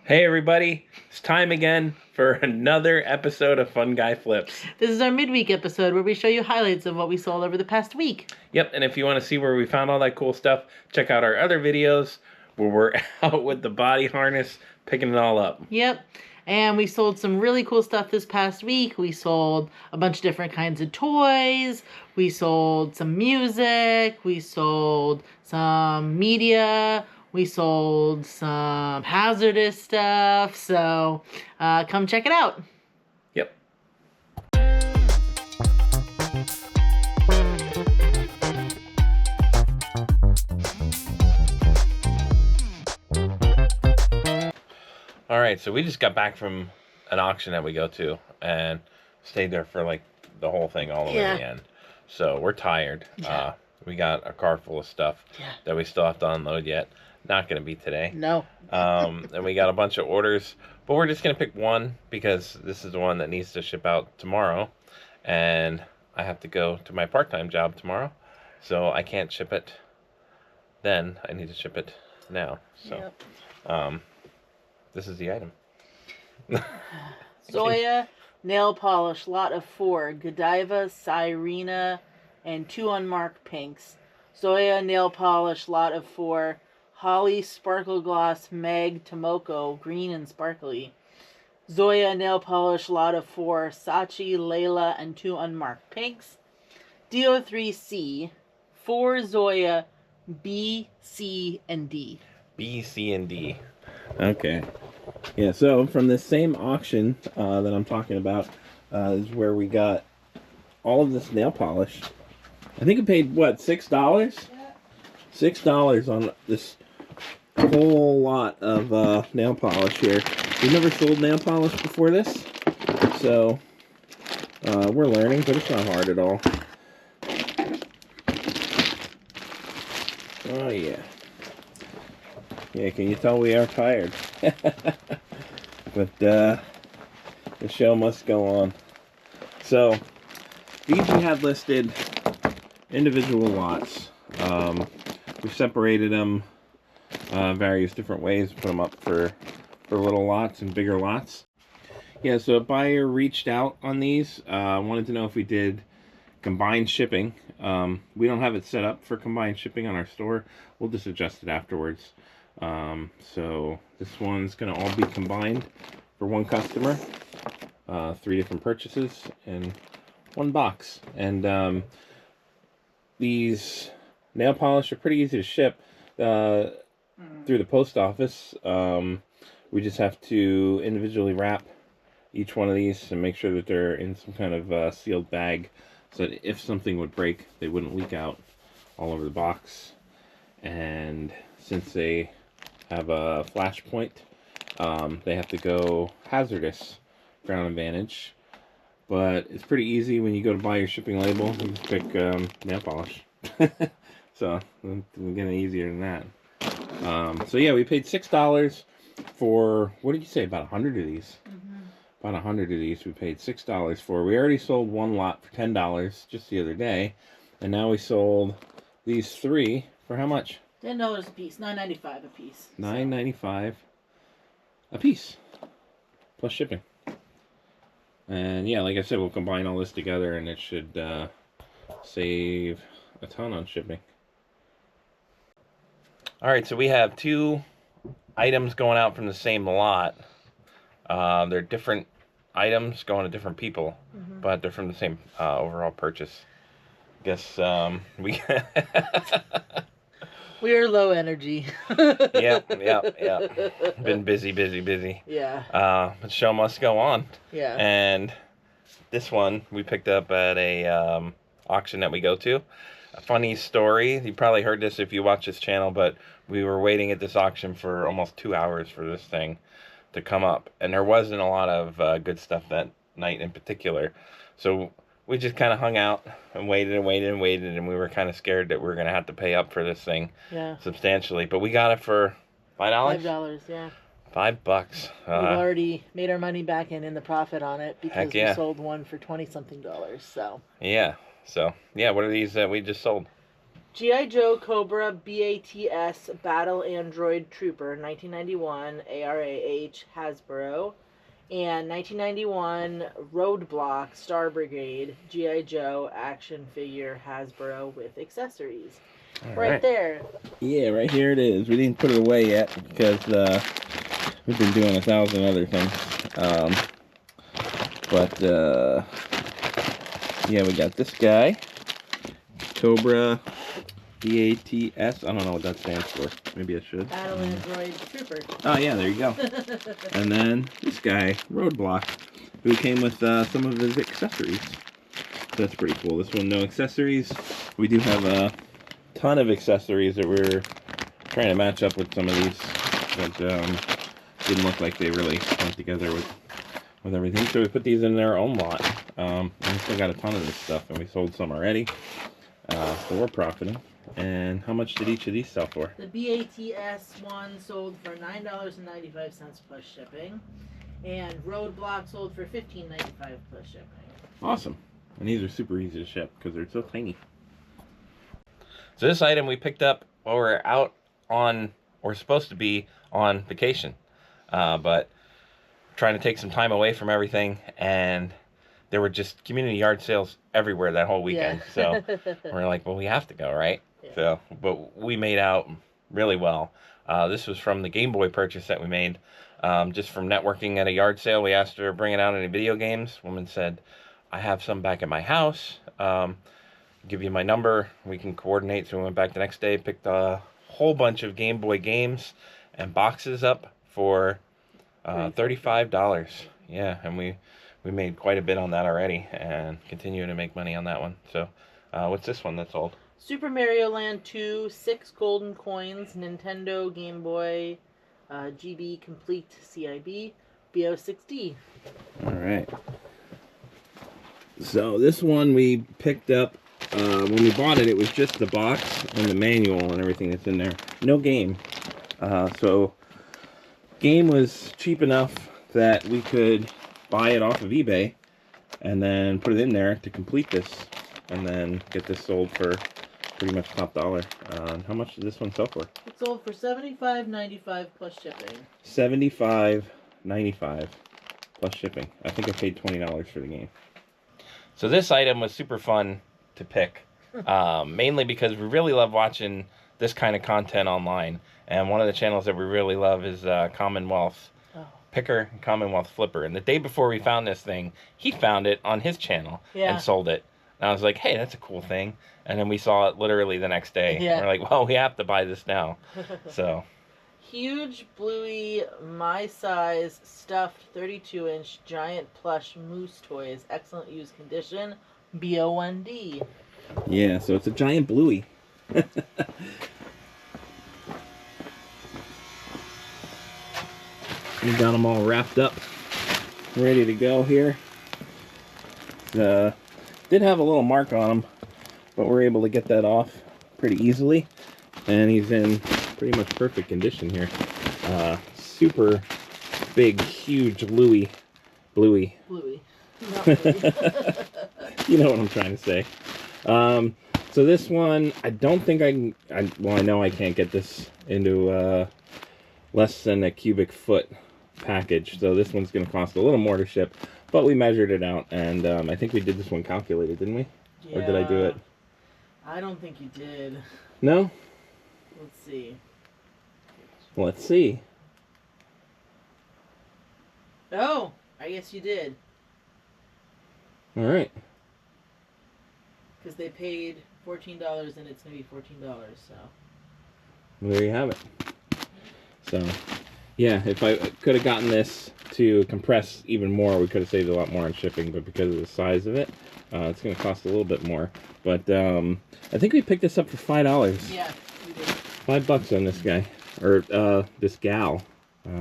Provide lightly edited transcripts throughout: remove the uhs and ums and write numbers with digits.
Hey everybody, it's time again for another episode of Fun Guy Flips. This is our midweek episode where we show you highlights of what we sold over the past week. Yep, and if you want to see where we found all that cool stuff, check out our other videos where we're out with the body harness, picking it all up. Yep, and we sold some really cool stuff this past week. We sold a bunch of different kinds of toys. We sold some music. We sold some media. We sold some hazardous stuff. So come check it out. Yep. All right, so we just got back from an auction that we go to and stayed there for like the whole thing all the way to the end. So we're tired. Yeah. We got a car full of stuff that we still have to unload yet. Not going to be today. No. And we got a bunch of orders, but we're just going to pick one because this is the one that needs to ship out tomorrow. And I have to go to my part-time job tomorrow, so I can't ship it then. I need to ship it now. So this is the item. Zoya nail polish, lot of 4. Godiva, Sirena, and 2 unmarked pinks. Zoya nail polish, lot of 4. Holly Sparkle Gloss Mag Tomoko, green and sparkly. Zoya nail polish, lot of 4. Sachi, Layla, and 2 unmarked pinks. DO3C, 4 Zoya, B, C, and D. B, C, and D. Okay. Yeah, so from this same auction that I'm talking about is where we got all of this nail polish. I think it paid, what, $6? Yeah. $6 on this whole lot of nail polish here. We've never sold nail polish before this, so we're learning, but it's not hard at all. Oh, yeah. Yeah, can you tell we are tired? But the show must go on. So, these we had listed individual lots. We separated them various different ways, put them up for little lots and bigger lots. Yeah, so a buyer reached out on these, wanted to know if we did combined shipping. We don't have it set up for combined shipping on our store. We'll just adjust it afterwards. So this one's going to all be combined for one customer, 3 different purchases in one box. And these nail polish are pretty easy to ship through the post office. We just have to individually wrap each one of these and make sure that they're in some kind of sealed bag so that if something would break, they wouldn't leak out all over the box. And since they have a flash point, they have to go hazardous ground advantage. But it's pretty easy when you go to buy your shipping label. You just pick nail polish. So we're getting easier than that. So yeah, we paid $6 for, what did you say, about 100 of these? About 100 of these we paid $6 for. We already sold one lot for $10 just the other day. And now we sold these 3 for how much? $10 a piece, $9.95 a piece. $9.95 a piece, plus shipping. And yeah, like I said, we'll combine all this together, and it should save a ton on shipping. All right, so we have 2 items going out from the same lot. They're different items going to different people, but they're from the same overall purchase. I guess we. We are low energy. Yep. Been busy. Yeah. The show must go on. Yeah. And this one we picked up at a auction that we go to. A funny story. You probably heard this if you watch this channel, but we were waiting at this auction for almost 2 hours for this thing to come up. And there wasn't a lot of good stuff that night in particular. So we just kind of hung out and waited, and we were kind of scared that we were going to have to pay up for this thing substantially. But we got it for $5? $5, yeah. $5. We've already made our money back in the profit on it because we sold one for $20-something. So yeah. So yeah, what are these that we just sold? G.I. Joe Cobra BATS Battle Android Trooper 1991 ARAH Hasbro, and 1991 Roadblock Star Brigade G.I. Joe action figure Hasbro with accessories. Right there. Yeah, right here it is. We didn't put it away yet because we've been doing 1,000 other things. Yeah, we got this guy, Cobra BATS. I don't know what that stands for. Maybe I should. Battle Android Trooper. Oh yeah, there you go. And then this guy, Roadblock, who came with some of his accessories. So that's pretty cool. This one, no accessories. We do have a ton of accessories that we're trying to match up with some of these, but didn't look like they really went together with everything. So we put these in their own lot. And we still got a ton of this stuff, and we sold some already. So we're profiting. And how much did each of these sell for? The BATS one sold for $9.95 plus shipping, and Roadblock sold for $15.95 plus shipping. Awesome. And these are super easy to ship because they're so tiny. So this item we picked up while we're out on, or supposed to be on vacation, but trying to take some time away from everything, and there were just community yard sales everywhere that whole weekend. Yeah. So we're like, well, we have to go, right? Yeah. So, but we made out really well. This was from the Game Boy purchase that we made, just from networking at a yard sale. We asked her to bring it out any video games. Woman said, I have some back at my house. Give you my number. We can coordinate. So we went back the next day, picked a whole bunch of Game Boy games and boxes up for $35. Yeah, and we made quite a bit on that already, and continue to make money on that one. So what's this one that's sold? Super Mario Land 2, 6 golden coins, Nintendo Game Boy, GB Complete CIB, BO6D. All right. So this one we picked up, when we bought it, it was just the box and the manual and everything that's in there. No game. So game was cheap enough that we could buy it off of eBay and then put it in there to complete this, and then get this sold for pretty much top dollar. How much did this one sell for? It sold for $75.95 plus shipping. $75.95 plus shipping. I think I paid $20 for the game. So this item was super fun to pick, mainly because we really love watching this kind of content online. And one of the channels that we really love is Commonwealth Picker and Commonwealth Flipper. And the day before we found this thing, he found it on his channel and sold it. And I was like, hey, that's a cool thing. And then we saw it literally the next day. Yeah. We're like, well, we have to buy this now. So huge Bluey, my size, stuffed 32-inch giant plush moose toys, excellent used condition, BO1D. Yeah, so it's a giant Bluey. We got them all wrapped up, ready to go here. Did have a little mark on him, but we're able to get that off pretty easily. And he's in pretty much perfect condition here. Super big, huge Bluey. Bluey. Not Bluey. You know what I'm trying to say. So this one, I don't think I know I can't get this into less than a cubic foot package. So this one's going to cost a little more to ship, but we measured it out, and I think we did this one calculated, didn't we? Yeah. Or did I do it? I don't think you did. No? Let's see. Let's see. Oh, I guess you did. All right. Because they paid $14 and it's going to be $14, so. Well, there you have it. So, yeah, if I could have gotten this to compress even more, we could have saved a lot more on shipping, but because of the size of it, it's going to cost a little bit more. But I think we picked this up for $5. Yeah, we did. $5 on this guy, or this gal.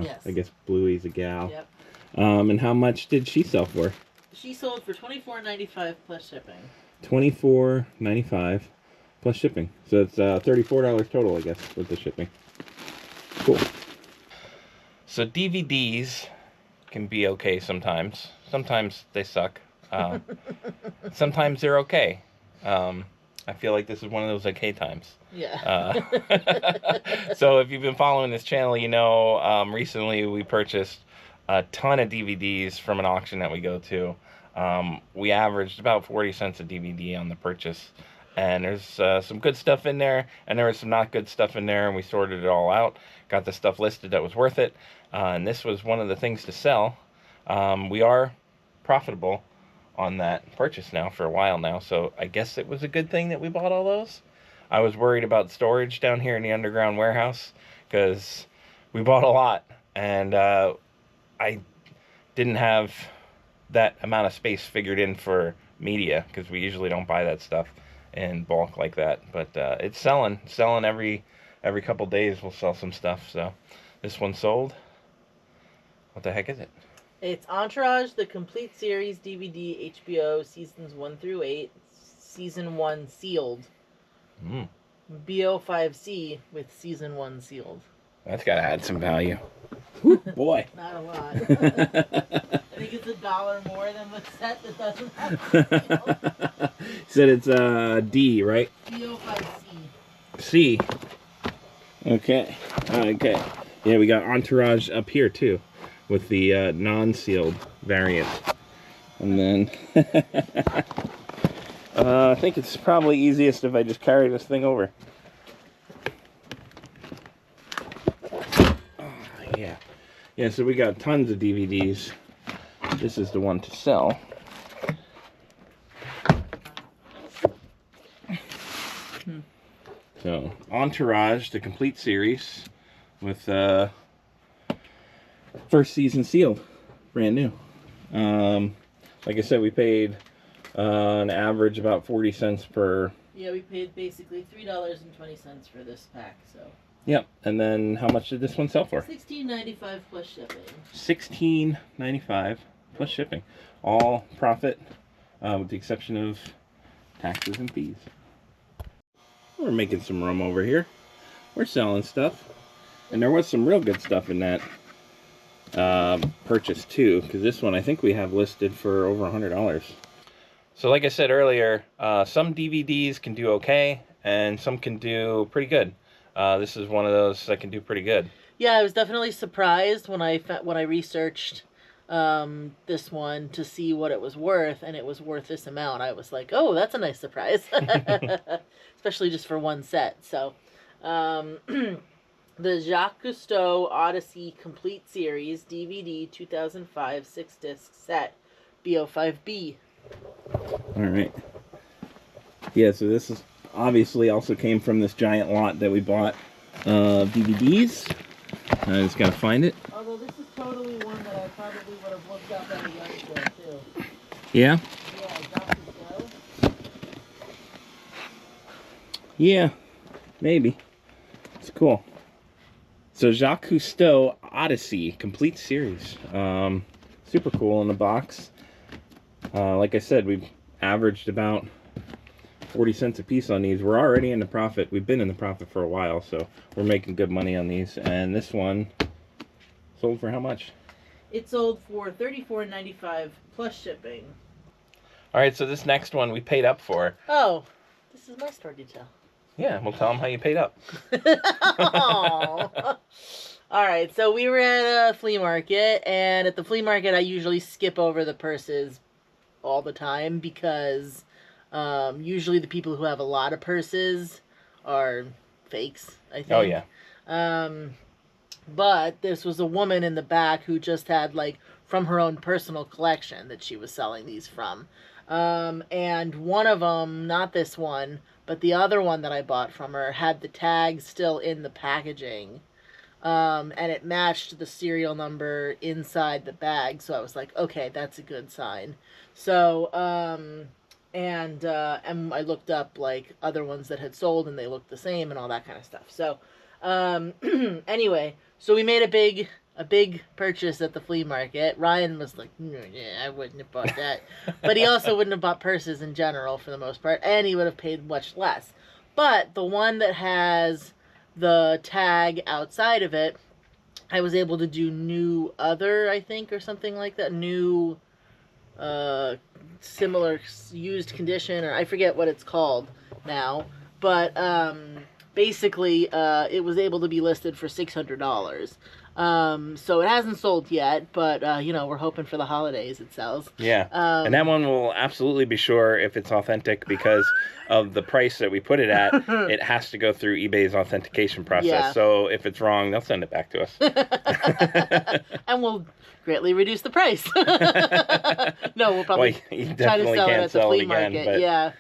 Yes. I guess Bluey's a gal. Yep. And how much did she sell for? She sold for $24.95 plus shipping. $24.95 plus shipping. So it's $34 total, I guess, with the shipping. Cool. So DVDs can be okay sometimes. Sometimes they suck. Sometimes they're okay. I feel like this is one of those okay times. Yeah. So if you've been following this channel, you know recently we purchased a ton of DVDs from an auction that we go to. We averaged about 40 cents a DVD on the purchase. And there's some good stuff in there, and there was some not good stuff in there, and we sorted it all out. Got the stuff listed that was worth it. And this was one of the things to sell. We are profitable on that purchase now for a while now, so I guess it was a good thing that we bought all those. I was worried about storage down here in the underground warehouse because we bought a lot, and I didn't have that amount of space figured in for media because we usually don't buy that stuff in bulk like that. But it's selling every couple days. We'll sell some stuff. So this one sold. What the heck is it? It's Entourage, the complete series DVD, HBO, seasons 1 through 8, season 1 sealed. BO5C with season 1 sealed. That's got to add some value. Woo, boy. Not a lot. I think it's $1 more than the set that doesn't have sealed. You said it's D, right? BO5C. C. Okay. Okay. Yeah, we got Entourage up here too, with the non-sealed variant. And then I think it's probably easiest if I just carry this thing over. Yeah. Yeah, so we got tons of DVDs. This is the one to sell. So, Entourage, the complete series, with first season sealed, brand new. Like I said, we paid an average about 40 cents per. Yeah, we paid basically $3.20 for this pack. So. Yep, and then how much did this one sell for? $16.95 plus shipping. $16.95 plus shipping, all profit, with the exception of taxes and fees. We're making some room over here. We're selling stuff. And there was some real good stuff in that purchase too, because this one I think we have listed for over $100. So like I said earlier, some DVDs can do okay, and some can do pretty good. This is one of those that can do pretty good. Yeah, I was definitely surprised when I researched this one to see what it was worth, and it was worth this amount. I was like, oh, that's a nice surprise. Especially just for one set. So, the Jacques Cousteau Odyssey Complete Series DVD 2005 6-disc set, BO5B. All right. Yeah, so this is obviously also came from this giant lot that we bought DVDs. I just gotta find it. Although this is totally one that I probably would have looked up at a yard sale too. Yeah? Yeah, Jacques Cousteau. Yeah, maybe. It's cool. So Jacques Cousteau Odyssey Complete Series. Super cool in the box. Like I said, we've averaged about 40 cents a piece on these. We're already in the profit. We've been in the profit for a while, so we're making good money on these. And this one sold for how much? It sold for $34.95 plus shipping. All right, so this next one we paid up for. Oh, this is my story to tell. Yeah, we'll tell them how you paid up. All right, so we were at a flea market, and at the flea market I usually skip over the purses all the time because usually the people who have a lot of purses are fakes, I think. Oh, yeah. But this was a woman in the back who just had, like, from her own personal collection that she was selling these from. And one of them, not this one, but the other one that I bought from her, had the tag still in the packaging. And it matched the serial number inside the bag. So I was like, okay, that's a good sign. So, and I looked up, like, other ones that had sold, and they looked the same and all that kind of stuff. So, anyway, so we made a big purchase at the flea market. Ryan was like, yeah, I wouldn't have bought that. But he also wouldn't have bought purses in general for the most part, and he would have paid much less. But the one that has the tag outside of it, I was able to do new other, I think, or something like that. New, similar used condition, or I forget what it's called. now, but basically it was able to be listed for $600. So it hasn't sold yet, but you know, we're hoping for the holidays it sells. Yeah. And that one will absolutely be sure if it's authentic because of the price that we put it at. It has to go through eBay's authentication process. Yeah. So if it's wrong, they'll send it back to us. And we'll greatly reduce the price. No, we'll probably you try to definitely sell it can't at the sell flea it again. market. But, Yeah.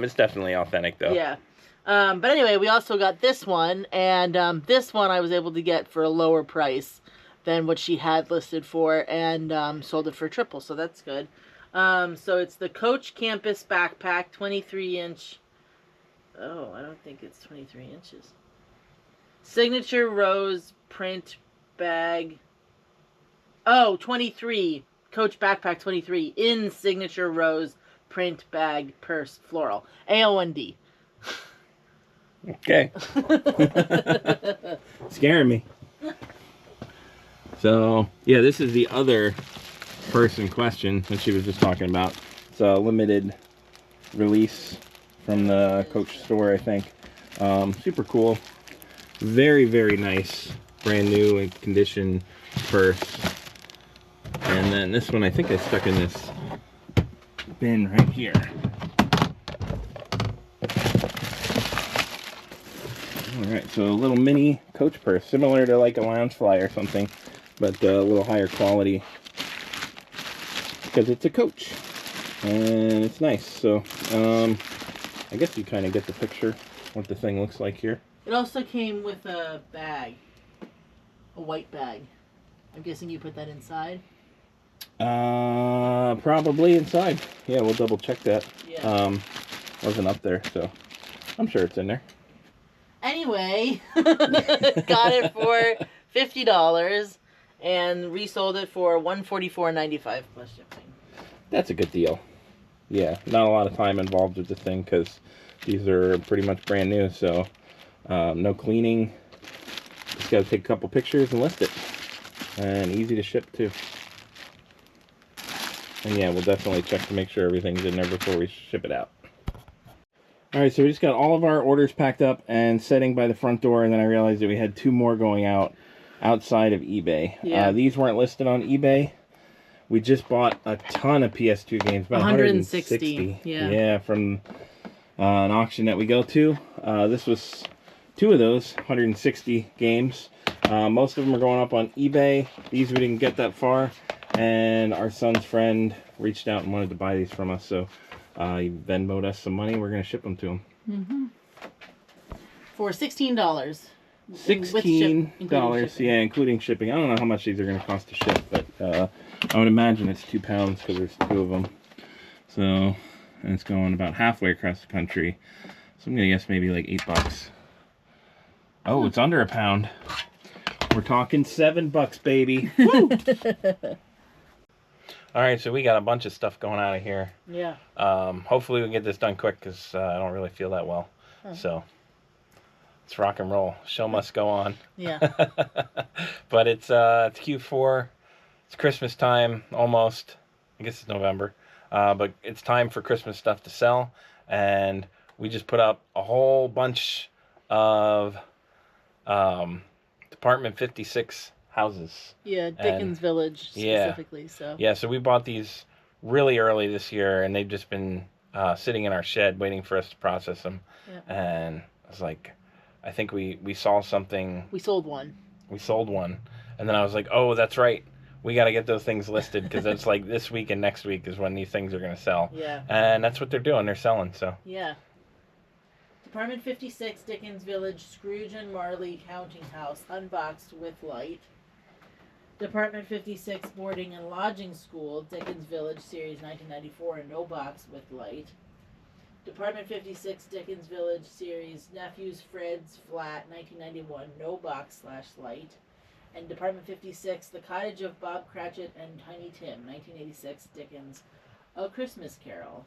it's definitely authentic, though. Yeah. But anyway, we also got this one, and this one I was able to get for a lower price than what she had listed for, and sold it for triple, so that's good. So it's the Coach Campus Backpack, 23-inch. Oh, I don't think it's 23 inches. Signature Rose print bag. Oh, 23. Coach Backpack 23 in Signature Rose print bag purse floral. AO1D. Okay. Scaring me. So, yeah, this is the other purse in question that she was just talking about. It's a limited release from the Coach store, I think. Super cool. Very, very nice. Brand new and condition purse. And then this one, I think I stuck in this bin right here. Alright, so a little mini Coach purse, similar to like a Loungefly or something, but a little higher quality because it's a Coach and it's nice. So I guess you kind of get the picture what the thing looks like here. It also came with a bag, a white bag. I'm guessing you put that inside. Probably inside. Yeah, we'll double check that. Yeah. Wasn't up there, so I'm sure it's in there. Anyway, got it for $50 and resold it for $144.95 plus shipping. That's a good deal. Yeah, not a lot of time involved with the thing because these are pretty much brand new, so no cleaning. Just got to take a couple pictures and list it. And easy to ship too. And yeah, we'll definitely check to make sure everything's in there before we ship it out. Alright, so we just got all of our orders packed up and setting by the front door, and then I realized that we had two more going out outside of eBay. Yeah. These weren't listed on eBay. We just bought a ton of PS2 games, about 160. Yeah. Yeah, from an auction that we go to. This was two of those, 160 games. Most of them are going up on eBay. These we didn't get that far, and our son's friend reached out and wanted to buy these from us, so he Venmo'd us some money. We're going to ship them to him. Mm-hmm. For $16. $16, yeah, including shipping. I don't know how much these are going to cost to ship, but I would imagine it's £2 because there's two of them. So, and it's going about halfway across the country. So I'm going to guess maybe like $8. Oh, it's under £1. We're talking $7, baby. Woo! All right, so we got a bunch of stuff going out of here. Yeah. Hopefully we can get this done quick because I don't really feel that well. Huh. So let's rock and roll. Show must go on. Yeah. But it's Q4. It's Christmas time almost. I guess it's November. But it's time for Christmas stuff to sell. And we just put up a whole bunch of Department 56 houses. Yeah, Dickens Village specifically. So yeah, so we bought these really early this year, and they've just been sitting in our shed waiting for us to process them. Yeah. And I was like, I think we saw something. We sold one. We sold one, and then I was like, oh, that's right. We got to get those things listed because it's like this week and next week is when these things are going to sell. Yeah. And that's what they're doing. They're selling. So. Yeah. Department 56, Dickens Village, Scrooge and Marley Counting House, unboxed with light. Department 56, Boarding and Lodging School, Dickens Village, Series 1994, no box with light. Department 56, Dickens Village, Series Nephews Fred's Flat, 1991, no box/light. And Department 56, The Cottage of Bob Cratchit and Tiny Tim, 1986, Dickens, A Christmas Carol.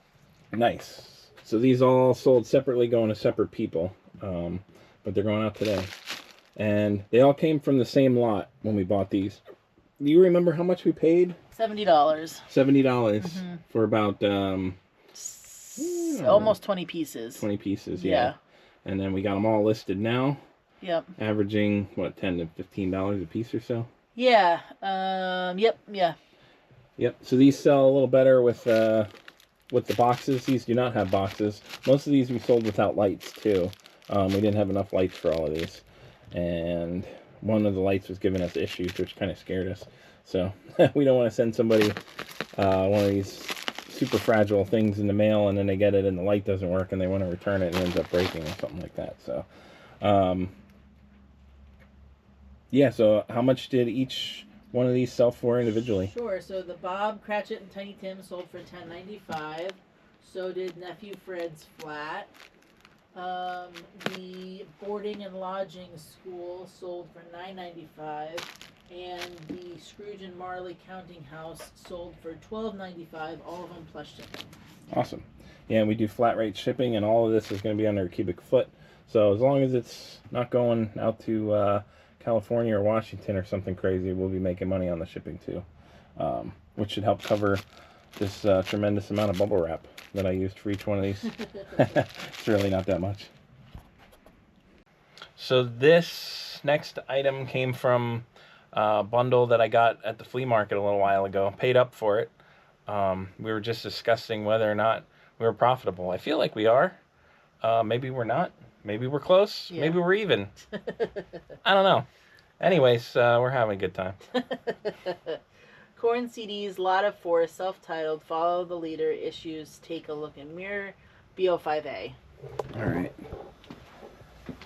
Nice. So these all sold separately, going to separate people, but they're going out today. And they all came from the same lot when we bought these. Do you remember how much we paid? $70. $70 for about almost 20 pieces. 20 pieces, yeah. And then we got them all listed now. Yep. Averaging, what, $10 to $15 a piece or so? Yeah. Yep. Yep. So these sell a little better with the boxes. These do not have boxes. Most of these we sold without lights, too. We didn't have enough lights for all of these. And one of the lights was giving us issues, which kind of scared us. So we don't want to send somebody one of these super fragile things in the mail, and then they get it and the light doesn't work and they want to return it and it ends up breaking or something like that. So yeah, so how much did each one of these sell for individually? Sure. So the Bob, Cratchit, and Tiny Tim sold for $10.95. So did Nephew Fred's Flat. The Boarding and Lodging School sold for $9.95. And the Scrooge and Marley Counting House sold for $12.95, all of them plush shipping. Awesome. Yeah, and we do flat rate shipping, and all of this is going to be under a cubic foot. So as long as it's not going out to California or Washington or something crazy, we'll be making money on the shipping too, which should help cover this tremendous amount of bubble wrap that I used for each one of these. It's really not that much. So this next item came from bundle that I got at the flea market a little while ago. Paid up for it. We were just discussing whether or not we were profitable. I feel like we are. Maybe we're not. Maybe we're close. Yeah. Maybe we're even. I don't know. Anyways, we're having a good time. Corn CDs, lot of 4, self-titled, follow the leader, issues, take a look in mirror, BO5A. All right.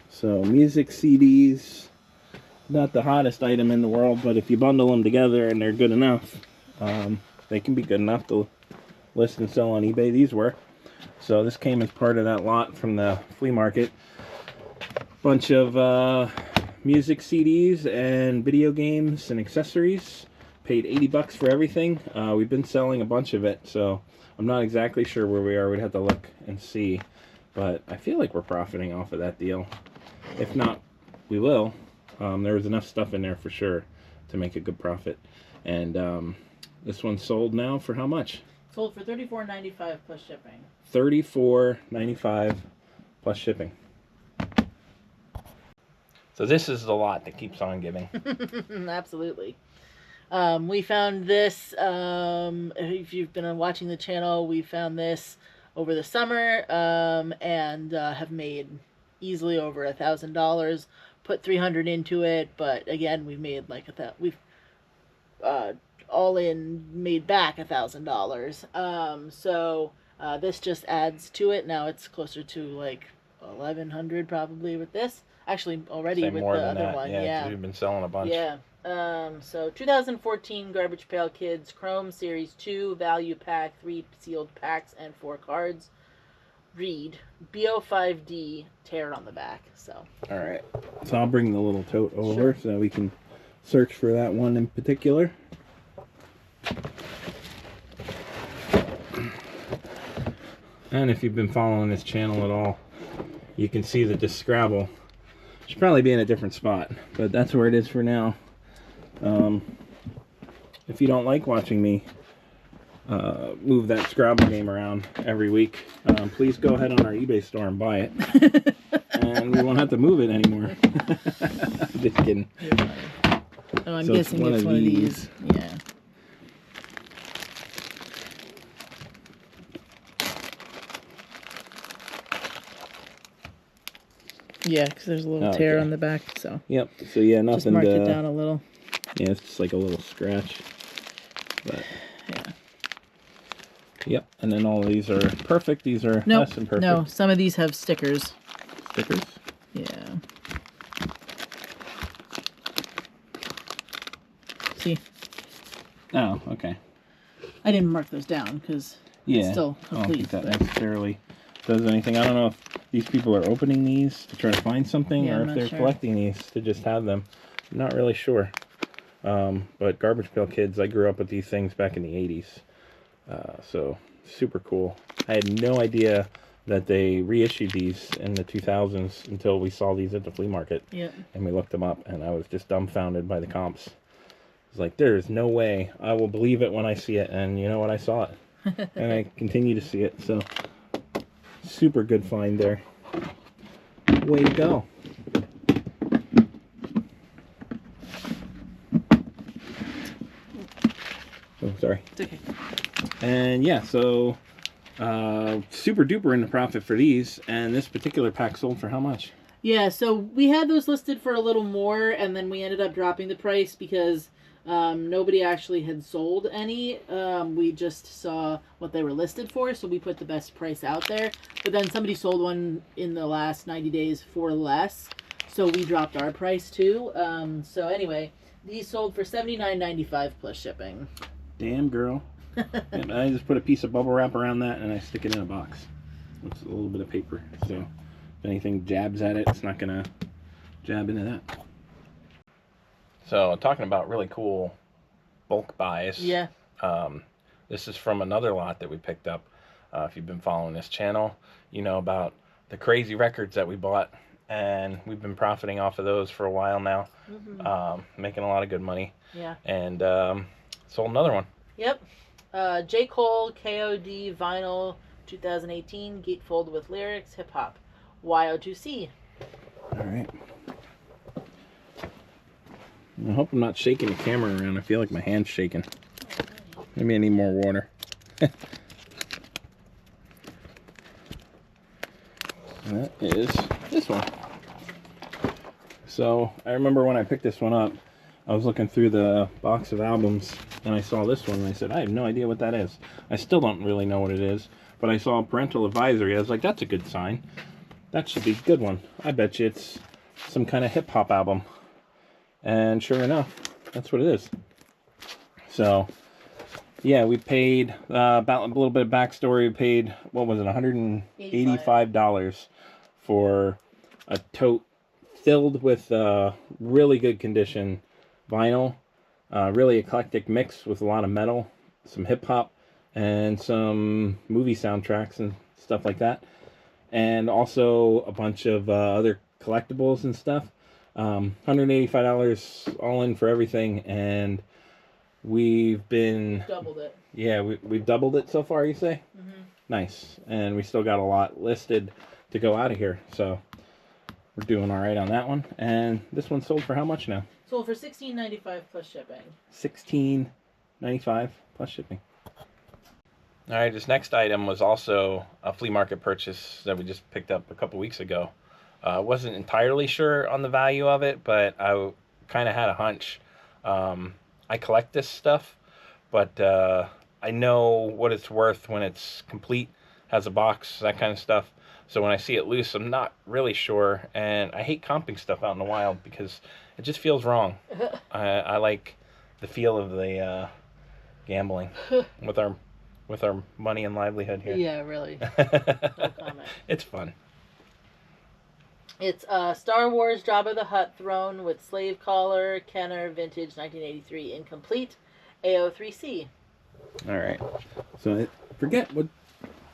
So music CDs. Not the hottest item in the world, but if you bundle them together and they're good enough, they can be good enough to list and sell on eBay. These were. So this came as part of that lot from the flea market. Bunch of music CDs and video games and accessories. Paid $80 for everything. We've been selling a bunch of it, so I'm not exactly sure where we are. We'd have to look and see. But I feel like we're profiting off of that deal. If not, we will. There was enough stuff in there for sure to make a good profit. And this one sold now for how much? Sold for $34.95 plus shipping. $34.95 plus shipping. So this is the lot that keeps on giving. Absolutely. We found this, if you've been watching the channel, we found this over the summer and have made easily over $1,000. Put $300 into it, but again, we made like we've all in made back $1,000. So this just adds to it. Now it's closer to like 1,100 probably with this. Actually, already with the other one. Yeah, we've been selling a bunch. Yeah. So 2014 Garbage Pail Kids Chrome Series 2 Value Pack, 3 sealed packs and 4 cards. Read BO5D, tear it on the back. So all right, so I'll bring the little tote over so we can search for that one in particular. And if you've been following this channel at all, you can see that this Scrabble should probably be in a different spot, but that's where it is for now. If you don't like watching me move that Scrabble game around every week, please go ahead on our eBay store and buy it. And we won't have to move it anymore. Just kidding. Oh, I'm guessing it's one of these. Yeah. Yeah, because there's a little tear on the back, so. Yep. So yeah, nothing. Just marked it down a little. Yeah, it's just like a little scratch. But yeah. Yep. And then all of these are perfect. These are less than perfect. No, some of these have stickers. Stickers? Yeah. See? Oh, okay. I didn't mark those down because it's still complete. I don't think that necessarily does anything. I don't know if these people are opening these to try to find something, or if they're collecting these to just have them. I'm not really sure. But Garbage Pail Kids, I grew up with these things back in the 80s. So, super cool. I had no idea that they reissued these in the 2000s until we saw these at the flea market. Yep. And we looked them up, and I was just dumbfounded by the comps. It was like, there's no way. I will believe it when I see it. And you know what? I saw it. And I continue to see it. So, Super good find there. Way to go. Oh, sorry. It's okay. And yeah, so super duper in the profit for these. And this particular pack sold for how much? Yeah, so we had those listed for a little more, and then we ended up dropping the price because nobody actually had sold any. We just saw what they were listed for, so we put the best price out there. But then somebody sold one in the last 90 days for less, so we dropped our price too. So anyway, these sold for $79.95 plus shipping. Damn, girl. And I just put a piece of bubble wrap around that, and I stick it in a box. It's a little bit of paper, so if anything jabs at it, it's not going to jab into that. So, talking about really cool bulk buys. Yeah. This is from another lot that we picked up. If you've been following this channel, you know about the crazy records that we bought. And we've been profiting off of those for a while now. Mm-hmm. Making a lot of good money. Yeah. And sold another one. Yep. J. Cole, KOD, Vinyl, 2018, Gatefold with Lyrics, Hip Hop. YO2C. Alright. I hope I'm not shaking the camera around. I feel like my hand's shaking. Maybe I need more water. That is this one. So, I remember when I picked this one up, I was looking through the box of albums and I saw this one and I said, I have no idea what that is. I still don't really know what it is, but I saw parental advisory. I was like, that's a good sign. That should be a good one. I bet you it's some kind of hip-hop album. And sure enough, that's what it is. So, yeah, we paid, about a little bit of backstory, we paid, what was it, $185 for a tote filled with really good condition vinyl. Really eclectic mix with a lot of metal, some hip-hop, and some movie soundtracks and stuff like that. And also a bunch of other collectibles and stuff. $185 all in for everything, and we've been doubled it. Yeah, we've doubled it so far, you say? Mm-hmm. Nice. And we still got a lot listed to go out of here, so we're doing all right on that one. And this one sold for how much now? Sold for $16.95 plus shipping. $16.95 plus shipping. All right, this next item was also a flea market purchase that we just picked up a couple weeks ago. Wasn't entirely sure on the value of it, but I kind of had a hunch. I collect this stuff, but I know what it's worth when it's complete, has a box, that kind of stuff. So when I see it loose, I'm not really sure, and I hate comping stuff out in the wild because it just feels wrong. I like the feel of the gambling with our money and livelihood here. Yeah, really. No comment. It's fun. It's Star Wars Jabba the Hutt throne with slave collar, Kenner, vintage 1983, incomplete, AO3C. All right. So I forget what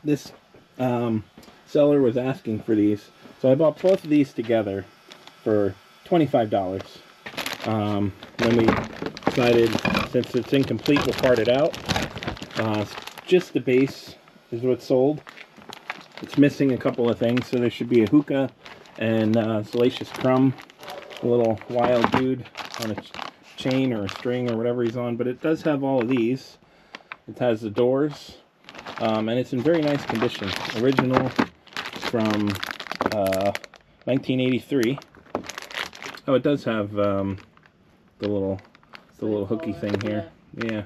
this seller was asking for these. So I bought both of these together for $25. Then we decided, since it's incomplete, we'll part it out. Just the base is what's sold. It's missing a couple of things, so there should be a hookah and Salacious Crumb, a little wild dude on a chain or a string or whatever he's on. But it does have all of these. It has the doors, and it's in very nice condition. Original from 1983. Oh, it does have the little hooky thing here. Yeah,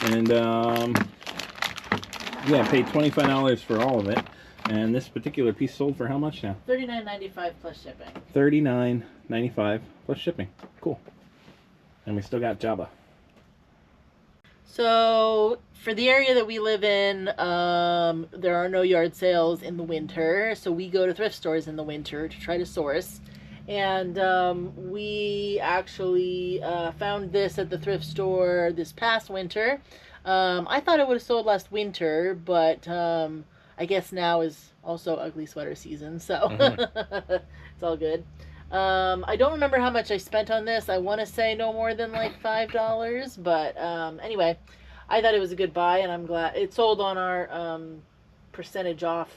and yeah, I paid $25 for all of it. And this particular piece sold for how much now? $39.95 plus shipping. $39.95 plus shipping. Cool. And we still got Jabba. So, for the area that we live in, there are no yard sales in the winter. So we go to thrift stores in the winter to try to source. And we actually found this at the thrift store this past winter. I thought it would have sold last winter, but I guess now is also ugly sweater season, so it's all good. I don't remember how much I spent on this. I want to say no more than like $5, but anyway, I thought it was a good buy, and I'm glad it sold on our percentage off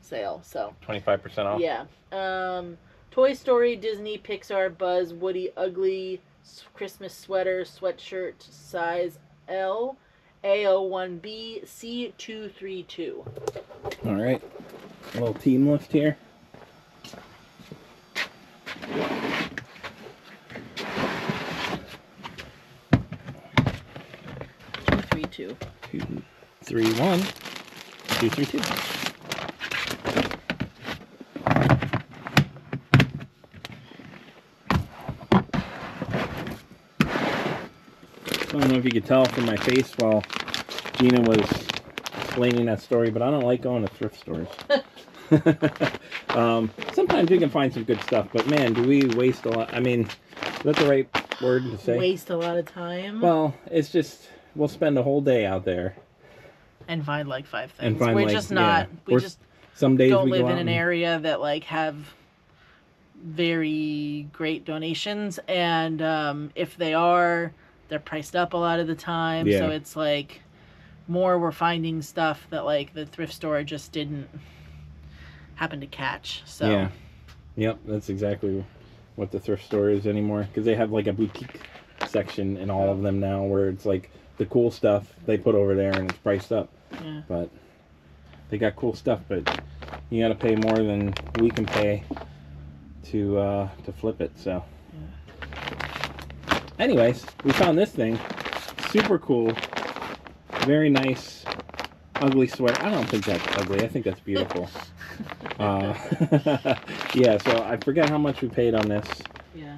sale. So 25% off. yeah. Toy Story, Disney, Pixar, Buzz, Woody, Ugly, Christmas sweater, sweatshirt, size L, A01B, C232. All right, a little team lift here. 232. 231 232. I don't know if you could tell from my face while Gina was explaining that story, but I don't like going to thrift stores. Sometimes you can find some good stuff, but man, do we waste a lot. I mean, is that the right word to say? Waste a lot of time. Well, it's just, we'll spend a whole day out there. And find like 5 things. And find We're like, just not, yeah. we just some days don't we live go in out an and- area that like have very great donations. And if they are, they're priced up a lot of the time. Yeah. So it's like more we're finding stuff that like the thrift store just didn't happen to catch. So yeah, yep, that's exactly what the thrift store is anymore, because they have like a boutique section in all of them now where it's like the cool stuff they put over there and it's priced up. yeah. But they got cool stuff, but you got to pay more than we can pay to flip it. So anyways, we found this thing, super cool, very nice, ugly sweater. I don't think that's ugly, I think that's beautiful. Yeah, so I forget how much we paid on this. Yeah.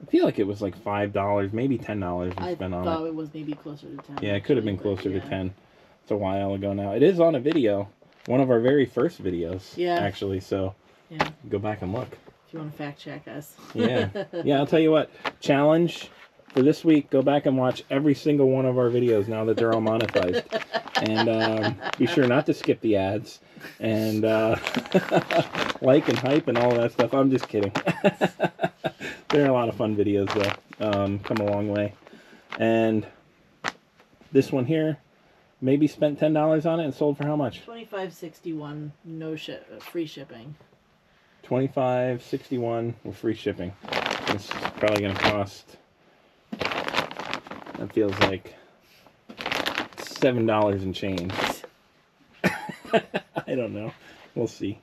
I feel like it was like $5, maybe $10 we I spent on thought it. it was maybe closer to 10. Yeah, it could have been actually, closer but to yeah. 10. It's a while ago now. It is on a video, one of our very first videos. Yeah. Actually, so Yeah. go back and look. If you want to fact check us. Yeah, yeah. I'll tell you what. Challenge for this week: go back and watch every single one of our videos now that they're all monetized, and be sure not to skip the ads, and like and hype and all that stuff. I'm just kidding. They're a lot of fun videos though. Come a long way, and this one here, maybe spent $10 on it and sold for how much? $25.61, no free shipping. $25.61 with free shipping. This is probably going to cost, that feels like $7 and change. I don't know. We'll see.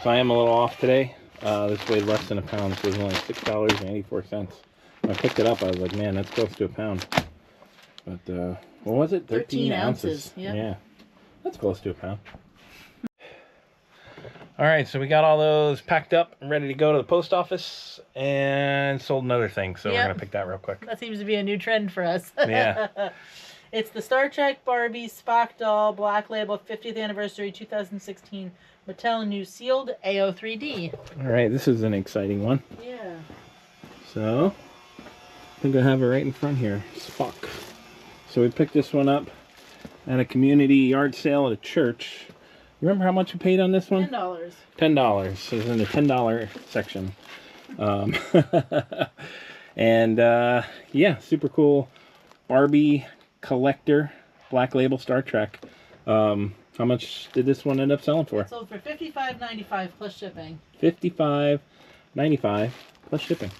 So I am a little off today. This weighed less than a pound, so it was only $6.84. When I picked it up, I was like, man, that's close to a pound. But, what was it? 13 ounces. Yep. Yeah. That's close to a pound. All right, so we got all those packed up and ready to go to the post office, and sold another thing, so we're Yep. going to pick that real quick. That seems to be a new trend for us. Yeah. It's the Star Trek Barbie Spock doll, Black Label, 50th anniversary, 2016 Mattel new sealed AO3D. All right, this is an exciting one. Yeah. So, I think I have it right in front here. Spock. So we picked this one up at a community yard sale at a church. You remember how much we paid on this one? $10. $10. So it's in the $10 section. And yeah, super cool Barbie collector, Black Label Star Trek. How much did this one end up selling for? It sold for $55.95 plus shipping. $55.95 plus shipping.